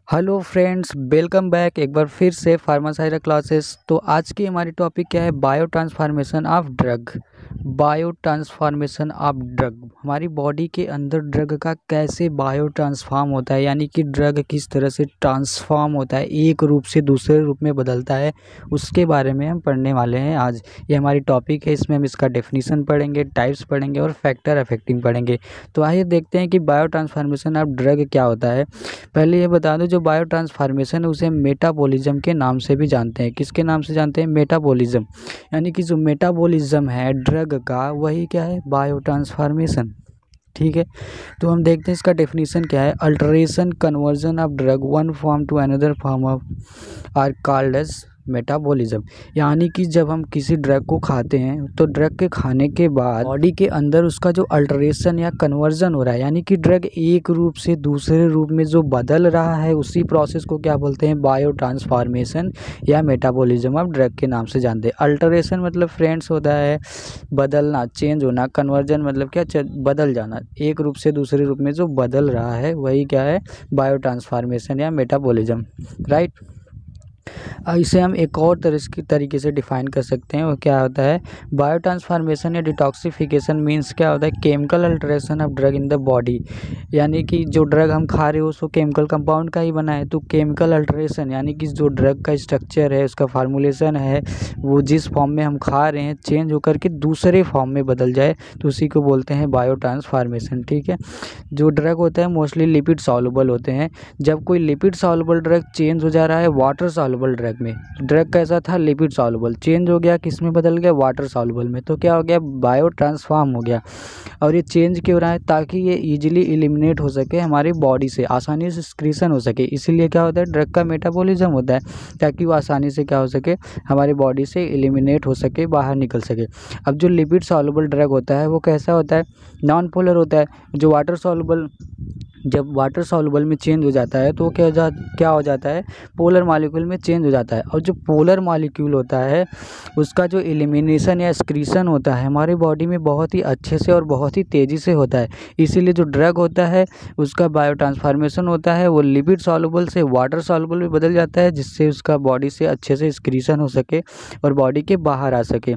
Hello friends, welcome back एक बार फिर से फार्मासाइरा क्लासेस। तो आज की हमारी टॉपिक क्या है? Bio transformation of drug. Bio transformation of drug, हमारी बॉडी के अंदर ड्रग का कैसे बायो ट्रांसफॉर्म होता है, यानी कि ड्रग किस तरह से ट्रांसफॉर्म होता है, एक रूप से दूसरे रूप में बदलता है, उसके बारे में हम पढ़ने वाले हैं आज। ये हमारी टॉपिक है, इसमें हम इसका डेफिनेशन पढ़ेंगे, टाइप्स पढ़ेंगे और फैक्टर अफेक्टिंग पढ़ेंगे। तो आइए देखते हैं कि बायो ट्रांसफॉर्मेशन ऑफ ड्रग क्या होता है। पहले ये बता दूं, जो बायो ट्रांसफॉर्मेशन है उसे मेटाबॉलिज्म के नाम से भी जानते हैं। किसके नाम से जानते हैं? मेटाबॉलिज्म। यानी कि जो मेटाबॉलिज्म है ड्रग का, वही क्या है? Bio transformation. ठीक है, तो हम देखते हैं इसका डेफिनेशन क्या है। Alteration conversion of drug one form to another form of are called as metabolism. यानी कि जब हम किसी ड्रग को खाते हैं तो ड्रग के खाने के बाद बॉडी के अंदर उसका जो अल्टरेशन या कन्वर्जन हो रहा है, यानी कि ड्रग एक रूप से दूसरे रूप में जो बदल रहा है, उसी प्रोसेस को क्या बोलते हैं? बायो ट्रांसफॉर्मेशन या मेटाबॉलिज्म ऑफ ड्रग के नाम से जानते हैं। अल्टरेशन मतलब फ्रेंड्स होता है बदलना, चेंज होना। कन्वर्जन मतलब क्या? बदल जाना, एक रूप से दूसरे रूप में जो बदल रहा है, वही क्या है? बायो ट्रांसफॉर्मेशन या मेटाबॉलिज्म, राइट। इसे हम एक और तरीके से डिफाइन कर सकते हैं। वो क्या होता है? बायो ट्रांसफॉर्मेशन या डिटॉक्सिफिकेशन मीन्स क्या होता है? Chemical alteration of drug in the body. यानी कि जो ड्रग हम खा रहे हो उसको केमिकल कंपाउंड का ही बना है, तो केमिकल अल्टरेशन यानी कि जो ड्रग का स्ट्रक्चर है, उसका फार्मूलेशन है, वो जिस फॉर्म में हम खा रहे हैं चेंज होकर के दूसरे फॉर्म में बदल जाए, तो उसी को बोलते हैं बायो ट्रांसफॉर्मेशन। ठीक है, जो ड्रग होता है मोस्टली लिपिड सॉल्युबल होते हैं। जब कोई लिपिड सॉल्युबल ड्रग चेंज हो जा रहा है वाटर सॉल्युबल ड्रग में, ड्रग कैसा था? लिपिड सॉल्युबल, चेंज हो गया किस में? बदल गया वाटर सॉल्युबल में, तो क्या हो गया? बायो ट्रांसफॉर्म हो गया। और ये चेंज क्यों हो रहा है? ताकि ये इजीली एलिमिनेट हो सके हमारी बॉडी से, आसानी से एक्सक्रीशन हो सके। इसीलिए क्या होता है? ड्रग का मेटाबॉलिज्म होता है, ताकि वो आसानी से क्या हो सके? हमारी बॉडी से एलिमिनेट हो सके, बाहर निकल सके। अब जो लिपिड सॉल्युबल ड्रग होता है वो कैसा होता है? नॉन पोलर होता है। जो वाटर सॉल्युबल, जब वाटर सॉल्युबल में चेंज हो जाता है तो वो क्या हो जाता है? पोलर मॉलिक्यूल में चेंज हो जाता है। और जो पोलर मॉलिक्यूल होता है उसका जो एलिमिनेशन या एक्सक्रीशन होता है हमारी बॉडी में बहुत ही अच्छे से और बहुत ही तेज़ी से होता है। इसीलिए जो ड्रग होता है उसका बायो ट्रांसफॉर्मेशन होता है, वो लिपिड सॉल्युबल से वाटर सॉल्युबल में बदल जाता है, जिससे उसका बॉडी से अच्छे से एक्सक्रीशन हो सके और बॉडी के बाहर आ सके।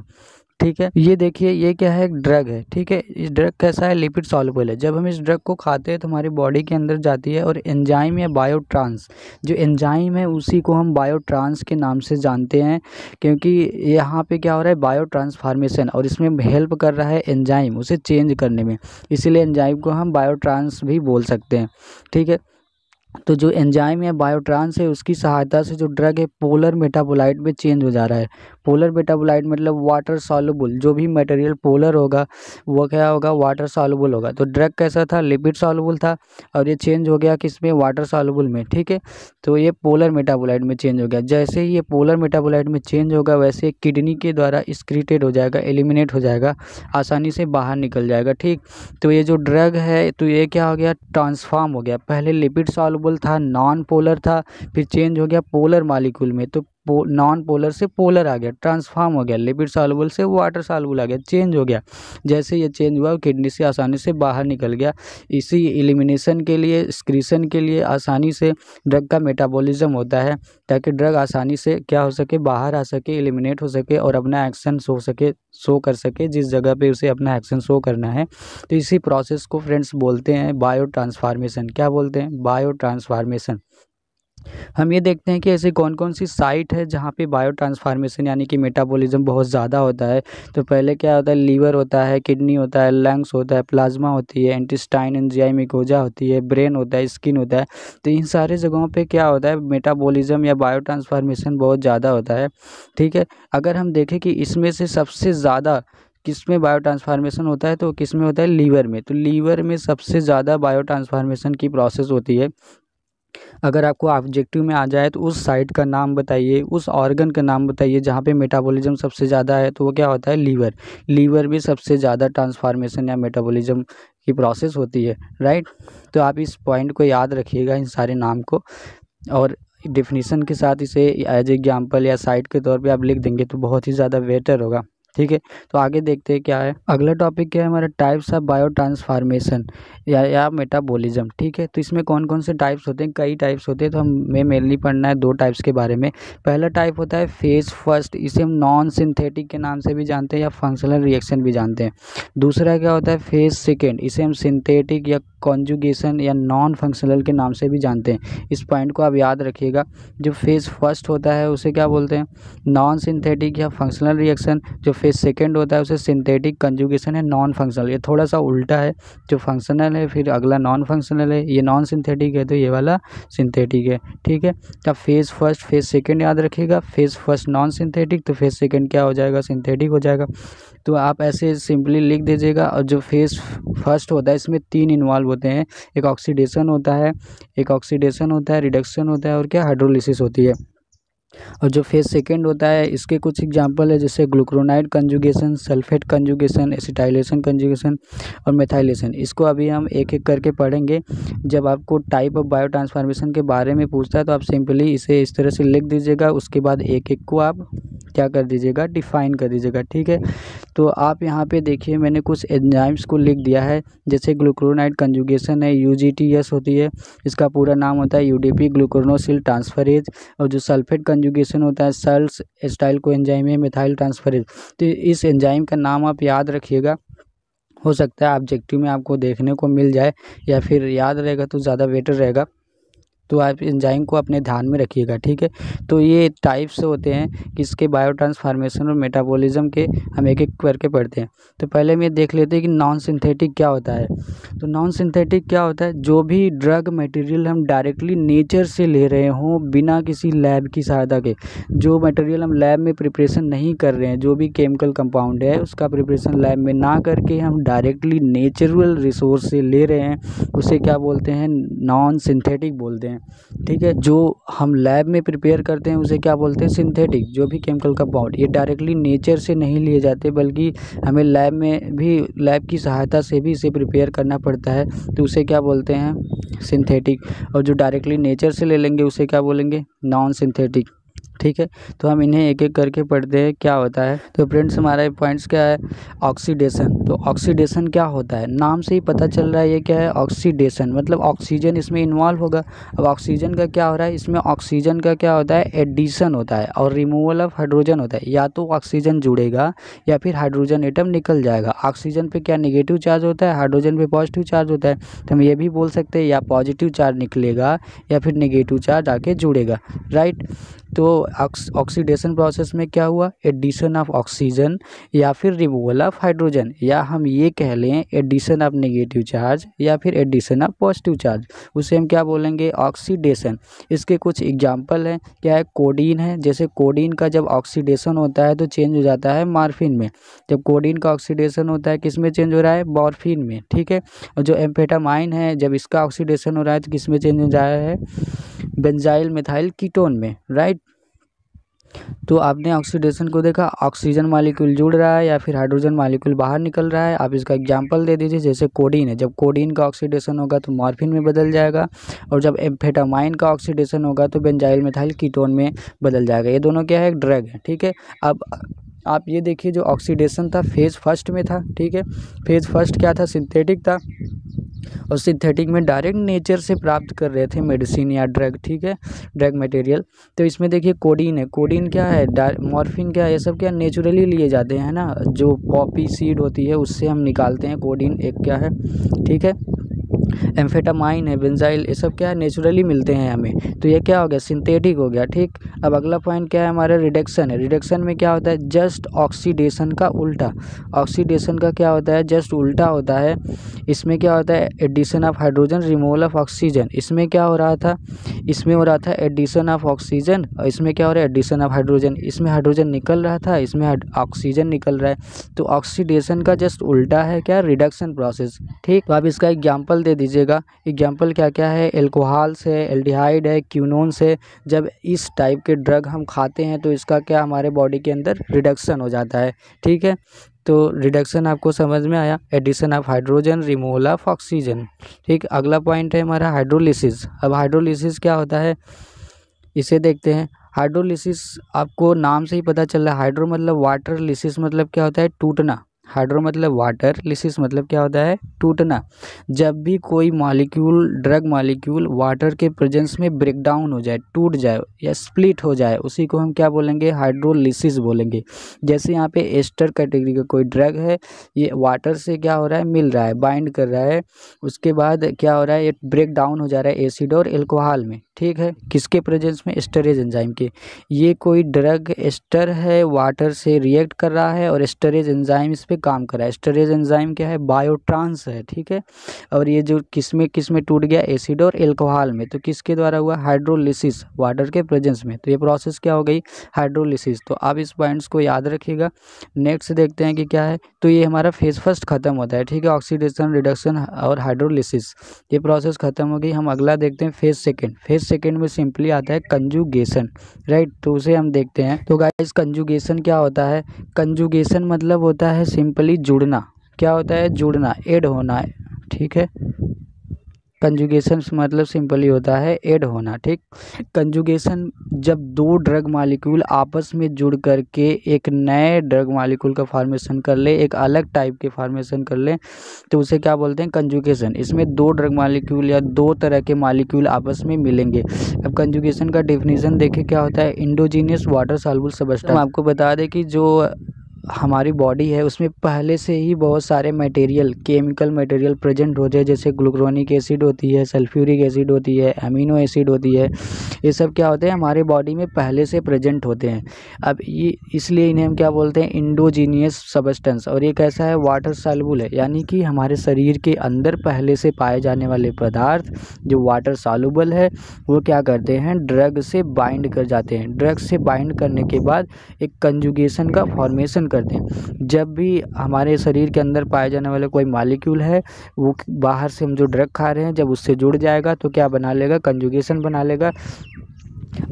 ठीक है, ये देखिए, ये क्या है? ड्रग है। ठीक है, इस ड्रग कैसा है? लिपिड सॉल्युबल है। जब हम इस ड्रग को खाते हैं तो हमारी बॉडी के अंदर जाती है और एंजाइम या बायोट्रांस, जो एंजाइम है उसी को हम बायोट्रांस के नाम से जानते हैं, क्योंकि यहाँ पे क्या हो रहा है? बायो ट्रांसफॉर्मेशन, और इसमें हेल्प कर रहा है एंजाइम उसे चेंज करने में, इसीलिए एंजाइम को हम बायोट्रांस भी बोल सकते हैं। ठीक है, तो जो एंजाइम या बायोट्रांस है उसकी सहायता से जो ड्रग है पोलर मेटाबोलाइट में चेंज हो जा रहा है। पोलर मेटाबोलाइट मतलब वाटर सॉल्युबल, जो भी मटेरियल पोलर होगा वो क्या होगा? वाटर सॉल्युबल होगा। तो ड्रग कैसा था? लिपिड सॉल्युबल था, और ये चेंज हो गया किस में? वाटर सॉल्युबल में। ठीक है, तो ये पोलर मेटाबोलाइट में चेंज हो गया। जैसे ही ये पोलर मेटाबोलाइट में चेंज होगा वैसे किडनी के द्वारा एक्सक्रीटेड हो जाएगा, एलिमिनेट हो जाएगा, आसानी से बाहर निकल जाएगा। ठीक, तो ये जो ड्रग है तो ये क्या हो गया? ट्रांसफॉर्म हो गया। पहले लिपिड सॉल्युबल था, नॉन पोलर था, फिर चेंज हो गया पोलर मॉलिक्यूल में, तो नॉन पोलर से पोलर आ गया, ट्रांसफॉर्म हो गया। लिपिड सॉल्युबल से वाटर सॉल्युबल आ गया, चेंज हो गया। जैसे ये चेंज हुआ किडनी से आसानी से बाहर निकल गया। इसी एलिमिनेशन के लिए, एक्सक्रीशन के लिए आसानी से ड्रग का मेटाबॉलिज्म होता है, ताकि ड्रग आसानी से क्या हो सके? बाहर आ सके, एलिमिनेट हो सके और अपना एक्शन शो कर सके जिस जगह पे उसे अपना एक्शन शो करना है। तो इसी प्रोसेस को फ्रेंड्स बोलते हैं बायो ट्रांसफॉर्मेशन। क्या बोलते हैं? Bio transformation. हम ये देखते हैं कि ऐसी कौन कौन सी साइट है जहाँ पे बायो ट्रांसफॉर्मेशन यानी कि मेटाबॉलिज्म बहुत ज़्यादा होता है। तो पहले क्या होता है? लीवर होता है, किडनी होता है, लंग्स होता है, प्लाज्मा होती है, इंटेस्टाइन एंजाइम मिकोजा होती है, ब्रेन होता है, स्किन होता है। तो इन सारे जगहों पे क्या होता है? मेटाबॉलिज्म या बायो ट्रांसफॉर्मेशन बहुत ज़्यादा होता है। ठीक है, अगर हम देखें कि इसमें से सबसे ज़्यादा किस में बायो ट्रांसफॉर्मेशन होता है, तो किस में होता है? लीवर में। तो लीवर में सबसे ज़्यादा बायो ट्रांसफॉर्मेशन की प्रोसेस होती है। अगर आपको ऑब्जेक्टिव में आ जाए तो उस साइट का नाम बताइए, उस ऑर्गन का नाम बताइए जहाँ पे मेटाबॉलिज्म सबसे ज़्यादा है, तो वो क्या होता है? लीवर। लीवर में सबसे ज़्यादा ट्रांसफॉर्मेशन या मेटाबॉलिज्म की प्रोसेस होती है, राइट। तो आप इस पॉइंट को याद रखिएगा, इन सारे नाम को, और डेफिनेशन के साथ इसे एज एग्जाम्पल या साइट के तौर पे आप लिख देंगे तो बहुत ही ज़्यादा बेटर होगा। ठीक है। तो आगे देखते हैं क्या है। अगला टॉपिक क्या है हमारा, टाइप्स ऑफ बायो ट्रांसफॉर्मेशन या मेटाबॉलिज्म। ठीक है, तो इसमें कौन कौन से टाइप्स होते हैं, कई टाइप्स होते हैं, तो हमें मेनली पढ़ना है दो टाइप्स के बारे में। पहला टाइप होता है फेज फर्स्ट, इसे हम नॉन सिंथेटिक के नाम से भी जानते हैं या फंक्शनल रिएक्शन भी जानते हैं। दूसरा क्या होता है फेज सेकेंड, इसे हम सिंथेटिक या कॉन्जुगेशन या नॉन फंक्शनल के नाम से भी जानते हैं। इस पॉइंट को आप याद रखिएगा। जो फेज फर्स्ट होता है उसे क्या बोलते हैं, नॉन सिंथेटिक या फंक्शनल रिएक्शन। जो फेज सेकेंड होता है उसे सिंथेटिक कंजुगेशन है, नॉन फंक्शनल। ये थोड़ा सा उल्टा है, जो फंक्शनल है फिर अगला नॉन फंक्शनल है, ये नॉन सिंथेटिक है तो ये वाला सिंथेटिक है। ठीक है, अब फेज फर्स्ट फेज सेकेंड याद रखिएगा। फेज फर्स्ट नॉन सिंथेटिक तो फेज सेकेंड क्या हो जाएगा, सिंथेटिक हो जाएगा। तो आप ऐसे सिंपली लिख दीजिएगा। और जो फेज फर्स्ट होता है इसमें तीन इन्वॉल्व होते हैं, एक ऑक्सीडेशन होता है, रिडक्शन होता है और क्या हाइड्रोलिसिस होती है। और जो फेज सेकेंड होता है इसके कुछ एग्जांपल है, जैसे glucuronide conjugation, sulphate conjugation, acetylation conjugation और मेथाइलेशन। इसको अभी हम एक एक करके पढ़ेंगे। जब आपको टाइप ऑफ बायो ट्रांसफॉर्मेशन के बारे में पूछता है तो आप सिंपली इसे इस तरह से लिख दीजिएगा, उसके बाद एक एक को आप क्या कर दीजिएगा, डिफाइन कर दीजिएगा। ठीक है, तो आप यहाँ पे देखिए मैंने कुछ एंजाइम्स को लिख दिया है। जैसे ग्लूक्रोनाइड कंजुगेशन है, UGTS होती है, इसका पूरा नाम होता है UDP ग्लूकोनोसिल ट्रांसफरेज। और जो सल्फेट कंजुगेशन होता है सल्स एस्टाइल कोएंजाइम है, मिथाइल ट्रांसफरेज। तो इस एंजाइम का नाम आप याद रखिएगा, हो सकता है ऑब्जेक्टिव में आपको देखने को मिल जाए, या फिर याद रहेगा तो ज़्यादा बेटर रहेगा। तो आप एंजाइम को अपने ध्यान में रखिएगा। ठीक है, तो ये टाइप्स होते हैं किसके, बायो ट्रांसफॉर्मेशन और मेटाबॉलिज्म के। हम एक एक करके पढ़ते हैं। तो पहले हम ये देख लेते हैं कि नॉन सिंथेटिक क्या होता है। तो नॉन सिंथेटिक क्या होता है, जो भी ड्रग मटेरियल हम डायरेक्टली नेचर से ले रहे हों बिना किसी लैब की सहायता के, जो मटेरियल हम लैब में प्रिपरेशन नहीं कर रहे हैं, जो भी केमिकल कंपाउंड है उसका प्रिपरेशन लैब में ना करके हम डायरेक्टली नेचुरल रिसोर्स से ले रहे हैं, उसे क्या बोलते हैं, नॉन सिंथेटिक बोलते हैं। ठीक है, जो हम लैब में प्रिपेयर करते हैं उसे क्या बोलते हैं, सिंथेटिक। जो भी केमिकल कंपाउंड ये डायरेक्टली नेचर से नहीं लिए जाते, बल्कि हमें लैब में भी लैब की सहायता से भी इसे प्रिपेयर करना पड़ता है, तो उसे क्या बोलते हैं, सिंथेटिक। और जो डायरेक्टली नेचर से ले लेंगे उसे क्या बोलेंगे, नॉन सिंथेटिक। ठीक है, तो हम इन्हें एक एक करके पढ़ते हैं क्या होता है। तो फ्रेंड्स हमारा पॉइंट्स क्या है, ऑक्सीडेशन। तो ऑक्सीडेशन क्या होता है, नाम से ही पता चल रहा है ये क्या है, ऑक्सीडेशन, मतलब ऑक्सीजन इसमें इन्वॉल्व होगा। अब ऑक्सीजन का क्या हो रहा है, इसमें ऑक्सीजन का क्या होता है, एडिशन होता है और रिमूवल ऑफ हाइड्रोजन होता है। या तो ऑक्सीजन जुड़ेगा या फिर हाइड्रोजन एटम निकल जाएगा। ऑक्सीजन पे क्या नेगेटिव चार्ज होता है, हाइड्रोजन पे पॉजिटिव चार्ज होता है। तो हम ये भी बोल सकते हैं या पॉजिटिव चार्ज निकलेगा या फिर नेगेटिव चार्ज आके जुड़ेगा, राइट। तो ऑक्सीडेशन प्रोसेस में क्या हुआ, एडिशन ऑफ ऑक्सीजन या फिर रिमूवल ऑफ हाइड्रोजन, या हम ये कह लें एडिशन ऑफ नेगेटिव चार्ज या फिर एडिशन ऑफ पॉजिटिव चार्ज, उसे हम क्या बोलेंगे, ऑक्सीडेशन। इसके कुछ एग्जांपल हैं, क्या है, कोडीन है। जैसे कोडीन का जब ऑक्सीडेशन होता है तो चेंज हो जाता है मॉर्फिन में। जब कोडीन का ऑक्सीडेशन होता है किस में चेंज हो रहा है, मॉर्फिन में। ठीक है, और जो एम्फेटामाइन है जब इसका ऑक्सीडेशन हो रहा है तो किस में चेंज हो रहा है, बेंजाइल मिथाइल कीटोन में, राइट। तो आपने ऑक्सीडेशन को देखा, ऑक्सीजन मॉलिक्यूल जुड़ रहा है या फिर हाइड्रोजन मॉलिक्यूल बाहर निकल रहा है। आप इसका एग्जांपल दे दीजिए, जैसे कोडीन है, जब कोडीन का ऑक्सीडेशन होगा तो मॉर्फिन में बदल जाएगा, और जब एम्फेटामाइन का ऑक्सीडेशन होगा तो बेंजाइल मिथाइल कीटोन में बदल जाएगा। ये दोनों क्या है, एक ड्रग है। ठीक है, अब आप ये देखिए जो ऑक्सीडेशन था फेज फर्स्ट में था। ठीक है, फेज फर्स्ट क्या था, सिंथेटिक था, और सिंथेटिक में डायरेक्ट नेचर से प्राप्त कर रहे थे मेडिसिन या ड्रग। ठीक है, ड्रग मटेरियल। तो इसमें देखिए कोडीन है, कोडीन क्या है, मॉर्फिन क्या है, ये सब क्या नेचुरली लिए जाते हैं ना, जो पॉपी सीड होती है उससे हम निकालते हैं कोडीन, एक क्या है। ठीक है, एम्फेटामाइन है, बेंजाइल, ये सब क्या है, नेचुरली मिलते हैं हमें। तो ये क्या हो गया, सिंथेटिक हो गया। ठीक, अब अगला पॉइंट क्या है हमारा, रिडक्शन है। रिडक्शन में क्या होता है, जस्ट ऑक्सीडेशन का उल्टा। ऑक्सीडेशन का क्या होता है, जस्ट उल्टा होता है। इसमें क्या होता है, addition of hydrogen, removal of oxygen. इसमें क्या हो रहा था, इसमें हो रहा था एडिशन ऑफ ऑक्सीजन, और इसमें क्या हो रहा है, एडिशन ऑफ हाइड्रोजन। इसमें हाइड्रोजन निकल रहा था, इसमें ऑक्सीजन निकल रहा है। तो ऑक्सीडेशन का जस्ट उल्टा है क्या, रिडक्शन प्रोसेस। ठीक, तो आप इसका एग्जाम्पल दे दीजिएगा। एग्जाम्पल क्या क्या है, एल्कोहल से, एल्डिहाइड है, क्यूनोन से। जब इस टाइप के ड्रग हम खाते हैं तो इसका क्या हमारे बॉडी के अंदर रिडक्शन हो जाता है। ठीक है, तो रिडक्शन आपको समझ में आया, addition of hydrogen, removal of oxygen. ठीक, अगला पॉइंट है हमारा हाइड्रोलिसिस। अब हाइड्रोलिसिस क्या होता है इसे देखते हैं। हाइड्रोलिसिस आपको नाम से ही पता चल रहा है, हाइड्रो मतलब वाटर, लिसिस मतलब क्या होता है, टूटना। हाइड्रो मतलब वाटर, लिसिस मतलब क्या होता है, टूटना। जब भी कोई मॉलिक्यूल, ड्रग मॉलिक्यूल वाटर के प्रेजेंस में ब्रेक डाउन हो जाए, टूट जाए या स्प्लिट हो जाए, उसी को हम क्या बोलेंगे, हाइड्रोलिसिस बोलेंगे। जैसे यहाँ पे एस्टर कैटेगरी का कोई ड्रग है, ये वाटर से क्या हो रहा है, मिल रहा है, बाइंड कर रहा है, उसके बाद क्या हो रहा है, ये ब्रेक डाउन हो जा रहा है एसिड और एल्कोहल में, ठीक है, किसके प्रेजेंस में, एस्टरेज एंजाइम के। ये कोई ड्रग एस्टर है, वाटर से रिएक्ट कर रहा है और एस्टरेज एंजाइम इस पे काम कर रहा है। एस्टरेज एंजाइम क्या है, बायोट्रांस है, ठीक है। और ये जो किस में टूट गया, एसिड और एल्कोहल में, तो किसके द्वारा हुआ, हाइड्रोलिसिस, वाटर के प्रेजेंस में। तो ये प्रोसेस क्या हो गई, हाइड्रोलिसिस। तो आप इस पॉइंट्स को याद रखिएगा। नेक्स्ट देखते हैं कि क्या है। तो ये हमारा फेज फर्स्ट खत्म होता है, ठीक है, ऑक्सीडेशन, रिडक्शन और हाइड्रोलिसिस, ये प्रोसेस खत्म हो गई। हम अगला देखते हैं फेज सेकंड। फेज सेकंड में सिंपली आता है कंजुगेशन, राइट। तो उसे हम देखते हैं। तो गाइस कंजुगेशन क्या होता है, कंजुगेशन मतलब होता है सिंपली जुड़ना। क्या होता है, जुड़ना, ऐड होना है, ठीक है। कंजुगेशन मतलब सिंपली होता है ऐड होना, ठीक। कंजुगेशन जब दो ड्रग मॉलिक्यूल आपस में जुड़ करके एक नए ड्रग मॉलिक्यूल का फॉर्मेशन कर ले, एक अलग टाइप के फॉर्मेशन कर ले, तो उसे क्या बोलते हैं, कंजुगेशन। इसमें दो ड्रग मॉलिक्यूल या दो तरह के मॉलिक्यूल आपस में मिलेंगे। अब कंजुगेशन का डेफिनेशन देखें क्या होता है, इंडोजीनियस वाटर सॉल्युबल सब्सटेंस। हम आपको बता दें कि जो हमारी बॉडी है उसमें पहले से ही बहुत सारे मटेरियल, केमिकल मटेरियल प्रेजेंट होते हैं, जैसे ग्लूक्रोनिक एसिड होती है, सल्फ्यूरिक एसिड होती है, अमीनो एसिड होती है। ये सब क्या होते हैं, हमारे बॉडी में पहले से प्रेजेंट होते हैं। अब ये इसलिए इन्हें हम क्या बोलते हैं, इंडोजीनियस सब्सटेंस। और ये कैसा है, वाटर सॉल्युबल है, यानी कि हमारे शरीर के अंदर पहले से पाए जाने वाले पदार्थ जो वाटर सॉल्युबल है, वो क्या करते हैं, ड्रग से बाइंड कर जाते हैं। ड्रग से बाइंड करने के बाद एक कंजुगेशन का फॉर्मेशन करते हैं। जब भी हमारे शरीर के अंदर पाए जाने वाले कोई मॉलिक्यूल है, वो बाहर से हम जो ड्रग खा रहे हैं, जब उससे जुड़ जाएगा तो क्या बना लेगा, कंजुगेशन बना लेगा।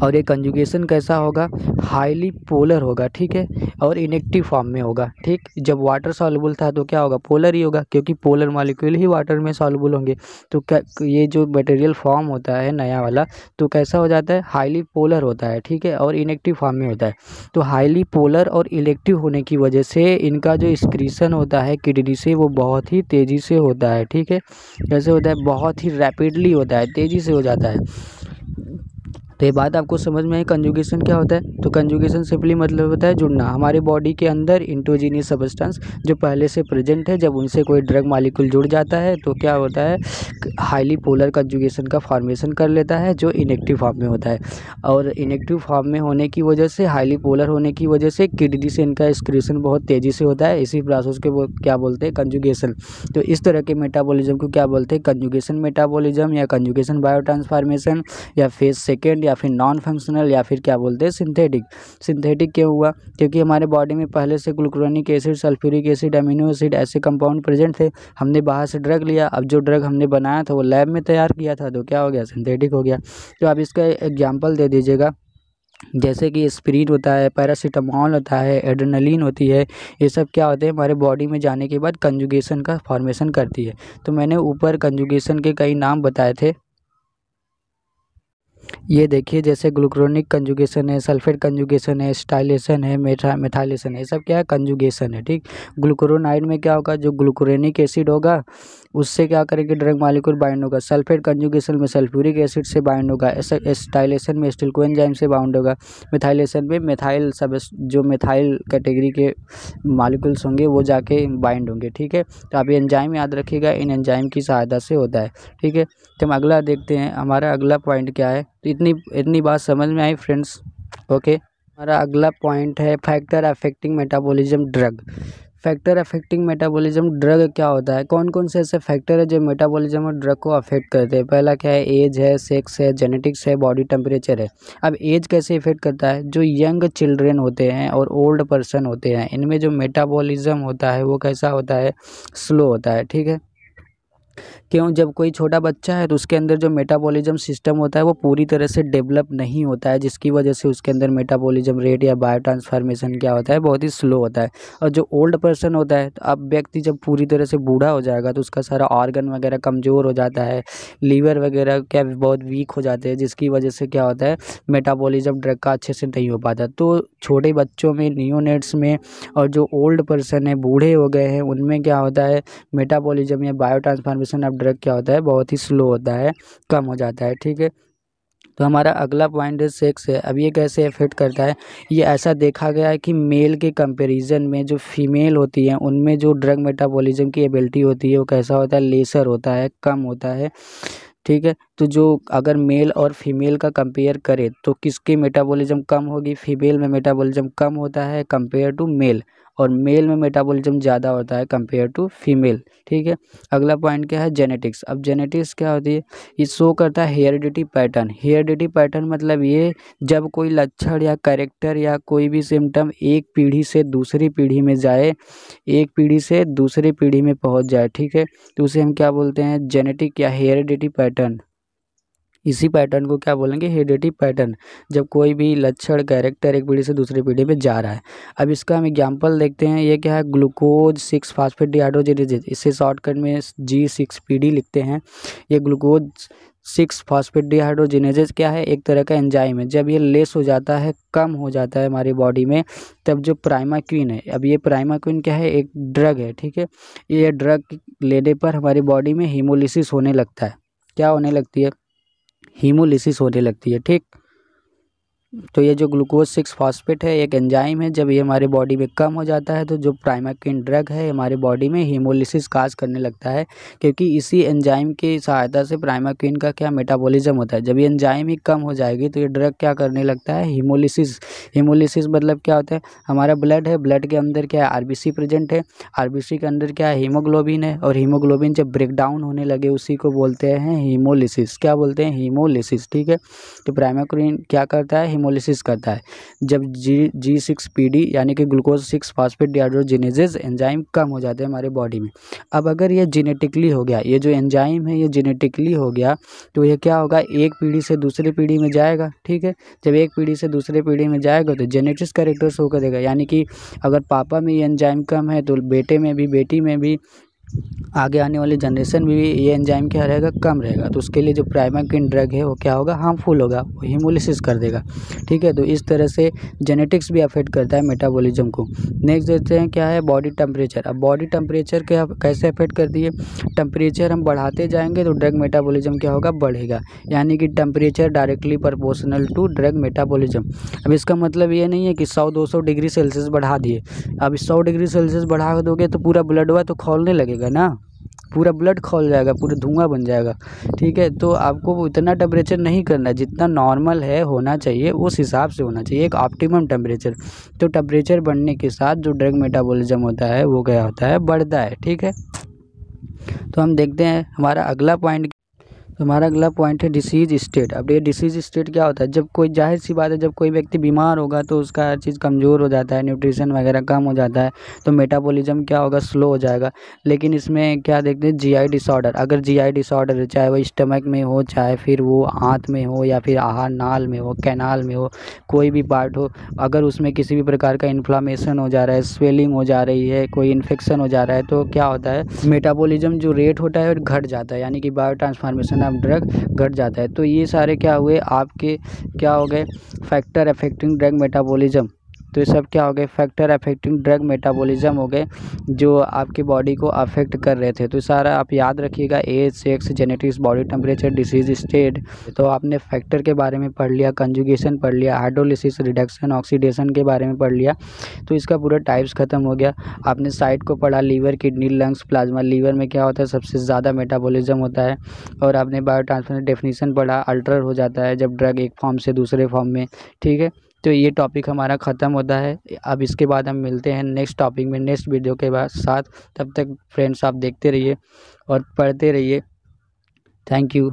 और ये कंजुगेशन कैसा होगा, हाईली पोलर होगा, ठीक है, और इनेक्टिव फॉर्म में होगा, ठीक। जब वाटर सॉल्युबल था तो क्या होगा, पोलर ही होगा, क्योंकि पोलर मॉलिक्यूल ही वाटर में सॉल्युबल होंगे। तो क्या ये जो मटेरियल फॉर्म होता है नया वाला, तो कैसा हो जाता है, हाईली पोलर होता है, ठीक है, और इनेक्टिव फॉर्म में होता है। तो हाईली पोलर और इलेक्टिव होने की वजह से इनका जो एक्सक्रीशन होता है किडनी से, वो बहुत ही तेज़ी से होता है, ठीक है। कैसे होता है, बहुत ही रैपिडली होता है, तेज़ी से हो जाता है। तो ये बात आपको समझ में आई, कंजुगेशन क्या होता है। तो कंजुगेशन सिंपली मतलब होता है जुड़ना, हमारे बॉडी के अंदर इंडोजीनियस सब्सटेंस जो पहले से प्रेजेंट है, जब उनसे कोई ड्रग मॉलिक्यूल जुड़ जाता है तो क्या होता है, हाईली पोलर कंजुगेशन का फॉर्मेशन कर लेता है, जो इनेक्टिव फॉर्म में होता है। और इनेक्टिव फॉर्म में होने की वजह से, हाईली पोलर होने की वजह से किडनी से इनका एक्सक्रीशन बहुत तेज़ी से होता है। इसी प्रोसेस को वो क्या बोलते हैं, कंजुगेशन। तो इस तरह के मेटाबॉलिज्म को क्या बोलते हैं, कंजुगेशन मेटाबॉलिज्म या कंजुगेशन बायोट्रांसफॉर्मेशन, या फेज सेकेंड, या फिर नॉन फंक्शनल, या फिर क्या बोलते हैं, सिंथेटिक। सिंथेटिक क्यों हुआ, क्योंकि हमारे बॉडी में पहले से glucuronic acid, sulphuric acid, amino acid ऐसे कंपाउंड प्रेजेंट थे। हमने बाहर से ड्रग लिया, अब जो ड्रग हमने बनाया था वो लैब में तैयार किया था, तो क्या हो गया, सिंथेटिक हो गया। तो आप इसका एग्जाम्पल दे दीजिएगा, जैसे कि एस्पिरिन होता है, पैरासीटामॉल होता है, एड्रेनलिन होती है, ये सब क्या होते हैं, हमारे बॉडी में जाने के बाद कंजुगेशन का फॉर्मेशन करती है। तो मैंने ऊपर कंजुगेशन के कई नाम बताए थे, ये देखिए, जैसे ग्लूक्रोनिक कंजुगेशन है, सल्फेट कंजुगेशन है, स्टाइलेशन है, मेथाइलेशन है, ये सब क्या है, कंजुगेशन है, ठीक। ग्लूक्रोनाइड में क्या होगा, जो ग्लूक्रोनिक एसिड होगा उससे क्या करेंगे, ड्रग मॉलिक्यूल बाइंड होगा। सल्फेट कंजुगेशन में सल्फ्यूरिक एसिड से बाइंड होगा। स्टाइलेशन में स्टील कोएंजाइम से बाउंड होगा। मेथाइलेशन में मेथाइल सब, जो मेथाइल कैटेगरी के मॉलिक्यूल्स होंगे वो जाके बाइंड होंगे, ठीक है। तो आप ये एंजाइम याद रखिएगा, इन एंजाइम की सहायता से होता है, ठीक है। तो हम अगला देखते हैं, हमारा अगला पॉइंट क्या है। तो इतनी बात समझ में आई फ्रेंड्स, ओके। हमारा अगला पॉइंट है factor affecting metabolism drug. Factor affecting metabolism drug क्या होता है, कौन कौन से ऐसे फैक्टर है जो मेटाबॉलिज्म और ड्रग को अफेक्ट करते हैं। पहला क्या है, एज है, सेक्स है, जेनेटिक्स है, बॉडी टेम्परेचर है। अब एज कैसे इफेक्ट करता है, जो यंग चिल्ड्रेन होते हैं और ओल्ड पर्सन होते हैं, इनमें जो मेटाबॉलिज्म होता है वो कैसा होता है, स्लो होता है, ठीक है। क्यों, जब कोई छोटा बच्चा है तो उसके अंदर जो मेटाबॉलिज्म सिस्टम होता है वो पूरी तरह से डेवलप नहीं होता है, जिसकी वजह से उसके अंदर मेटाबॉलिज्म रेट या बायो ट्रांसफॉर्मेशन क्या होता है, बहुत ही स्लो होता है। और जो ओल्ड पर्सन होता है, तो अब व्यक्ति जब पूरी तरह से बूढ़ा हो जाएगा तो उसका सारा ऑर्गन वगैरह कमज़ोर हो जाता है, लीवर वगैरह क्या बहुत वीक हो जाते हैं, जिसकी वजह से क्या होता है, मेटाबॉलिज्म ड्रग का अच्छे से नहीं हो पाता। तो छोटे बच्चों में, नियोनेट्स में, और जो ओल्ड पर्सन है, बूढ़े हो गए हैं, उनमें क्या होता है, मेटाबॉलिज्म या बायो ट्रांसफॉर्मेशन ऑफ ड्रग क्या होता है, बहुत ही स्लो होता है, कम हो जाता है। ठीक है, तो हमारा अगला पॉइंट है सेक्स है। अब ये कैसे इफेक्ट करता है, ये ऐसा देखा गया है कि मेल के कंपैरिजन में जो फीमेल होती है उनमें जो ड्रग मेटाबॉलिज्म की एबिलिटी होती है वो कैसा होता है, लेसर होता है, कम होता है। ठीक है, तो जो अगर मेल और फीमेल का कंपेयर करें तो किसकी मेटाबॉलिज्म कम होगी, फीमेल में मेटाबॉलिज्म कम होता है कंपेयर टू मेल, और मेल में मेटाबॉलिज्म ज़्यादा होता है कंपेयर टू फीमेल। ठीक है, अगला पॉइंट क्या है, जेनेटिक्स। अब जेनेटिक्स क्या होती है, ये शो करता है हेरिडिटी पैटर्न। हेरिडिटी पैटर्न मतलब ये, जब कोई लक्षण या कैरेक्टर या कोई भी सिम्टम एक पीढ़ी से दूसरी पीढ़ी में जाए, एक पीढ़ी से दूसरी पीढ़ी में पहुंच जाए, ठीक है, तो उसे हम क्या बोलते हैं, जेनेटिक या हेरिडिटी पैटर्न। इसी पैटर्न को क्या बोलेंगे, हेरिडिटी पैटर्न, जब कोई भी लक्षण कैरेक्टर एक पीढ़ी से दूसरी पीढ़ी में जा रहा है। अब इसका हम एग्जांपल देखते हैं, ये क्या है, ग्लूकोज 6 फास्फेट डिहाइड्रोजिनेजेज, इसे शॉर्टकट में G6PD लिखते हैं। ये ग्लूकोज 6 फास्फेट डिहाइड्रोजिनेजेज क्या है, एक तरह का एंजाइम है। जब ये लेस हो जाता है, कम हो जाता है हमारी बॉडी में, तब जो प्राइमाक्विन है, अब ये प्राइमाक्विन क्या है, एक ड्रग है। ठीक है, ये ड्रग लेने पर हमारी बॉडी में हीमोलिसिस होने लगता है। क्या होने लगती है, हीमोलिसिस होने लगती है। ठीक, तो ये जो ग्लूकोज 6 फॉस्फेट है एक एंजाइम है, जब ये हमारे बॉडी में कम हो जाता है तो जो प्राइमाक्विन ड्रग है हमारे बॉडी में हीमोलिसिस काज करने लगता है, क्योंकि इसी एंजाइम की सहायता से प्राइमाक्विन का क्या मेटाबॉलिज्म होता है। जब ये एंजाइम ही कम हो जाएगी तो ये ड्रग क्या करने लगता है, हीमोलिसिस। हीमोलिसिस मतलब क्या होता है, हमारा ब्लड है, ब्लड के अंदर क्या है, आरबीसी प्रेजेंट है, आरबीसी के अंदर क्या है, हीमोग्लोबिन है, और हीमोग्लोबिन जब ब्रेक डाउन होने लगे उसी को बोलते हैं हीमोलिसिस। क्या बोलते हैं, हीमोलिसिस। ठीक है, तो प्राइमाक्विन क्या करता है, हीमोलिसिस करता है। जब G6PD यानी कि ग्लूकोज 6 फास्फेट डिहाइड्रोजिनेजेज एंजाइम कम हो जाते हैं हमारे बॉडी में। अब अगर ये जेनेटिकली हो गया, ये जो एंजाइम है ये जेनेटिकली हो गया, तो ये क्या होगा, एक पीढ़ी से दूसरी पीढ़ी में जाएगा। ठीक है, जब एक पीढ़ी से दूसरी पीढ़ी में जाएगा तो जेनेटिक्स कैरेक्टर शो करेगा, यानी कि अगर पापा में ये एंजाइम कम है तो बेटे में भी, बेटी में भी, आगे आने वाली जनरेशन में भी ये एंजाइम क्या रहेगा, कम रहेगा। तो उसके लिए जो प्राइमाक्विन ड्रग है वो क्या होगा, हार्मफुल होगा, वो हीमोलिसिस कर देगा। ठीक है, तो इस तरह से जेनेटिक्स भी अफेक्ट करता है मेटाबॉलिज्म को। नेक्स्ट देखते हैं क्या है, बॉडी टेम्परेचर। अब बॉडी टेम्परेचर क्या कैसे अफेक्ट करती है, टेम्परेचर हम बढ़ाते जाएंगे तो ड्रग मेटाबॉलिज्म क्या होगा, बढ़ेगा, यानी कि temperature directly proportional to drug metabolism. अब इसका मतलब ये नहीं है कि 100-200 डिग्री सेल्सियस बढ़ा दिए, अब 100 डिग्री सेल्सियस बढ़ा दोगे तो पूरा ब्लड हुआ तो खौलने लगेगा ना, पूरा ब्लड खौल जाएगा, पूरा धुआं बन जाएगा। ठीक है, तो आपको उतना टेम्परेचर नहीं करना, जितना नॉर्मल है होना चाहिए उस हिसाब से होना चाहिए, एक ऑप्टिमम टेम्परेचर। तो टेम्परेचर बढ़ने के साथ जो ड्रग मेटाबॉलिज्म होता है वो क्या होता है, बढ़ता है। ठीक है, तो हम देखते हैं हमारा अगला पॉइंट। तो हमारा अगला पॉइंट है डिसीज स्टेट। अब ये डिसीज स्टेट क्या होता है, जब कोई, जाहिर सी बात है, जब कोई व्यक्ति बीमार होगा तो उसका हर चीज़ कमज़ोर हो जाता है, न्यूट्रिशन वगैरह कम हो जाता है, तो मेटाबॉलिज्म क्या होगा, स्लो हो जाएगा। लेकिन इसमें क्या देखते हैं, जीआई डिसऑर्डर। अगर जीआई डिसऑर्डर है, चाहे वो स्टमक में हो, चाहे फिर वो हाथ में हो, या फिर आहार नाल में हो, कैनाल में हो, कोई भी पार्ट हो, अगर उसमें किसी भी प्रकार का इन्फ्लामेशन हो जा रहा है, स्वेलिंग हो जा रही है, कोई इन्फेक्शन हो जा रहा है, तो क्या होता है, मेटाबॉलिज्म जो रेट होता है घट जाता है, यानी कि बायो ट्रांसफॉर्मेशन ड्रग घट जाता है। तो ये सारे क्या हुए आपके, क्या हो गए, फैक्टर अफेक्टिंग ड्रग मेटाबॉलिज्म। तो ये सब क्या हो गए, फैक्टर अफेक्टिंग ड्रग मेटाबॉलिज्म हो गए, जो आपकी बॉडी को अफेक्ट कर रहे थे। तो सारा आप याद रखिएगा, age, sex, genetics, body temperature, disease state. तो आपने फैक्टर के बारे में पढ़ लिया, कंजुगेशन पढ़ लिया, हाइड्रोलिसिस, रिडक्शन, ऑक्सीडेशन के बारे में पढ़ लिया। तो इसका पूरा टाइप्स खत्म हो गया। आपने साइड को पढ़ा, liver, kidney, lungs, plasma. Liver में क्या होता है, सबसे ज़्यादा मेटाबॉलिज्म होता है। और आपने बायो ट्रांसफर डेफिनेशन पढ़ा, अल्टर हो जाता है जब ड्रग एक फॉर्म से दूसरे फॉर्म में। ठीक है, तो ये टॉपिक हमारा ख़त्म होता है। अब इसके बाद हम मिलते हैं नेक्स्ट टॉपिक में, नेक्स्ट वीडियो के बाद साथ। तब तक फ्रेंड्स आप देखते रहिए और पढ़ते रहिए। Thank you.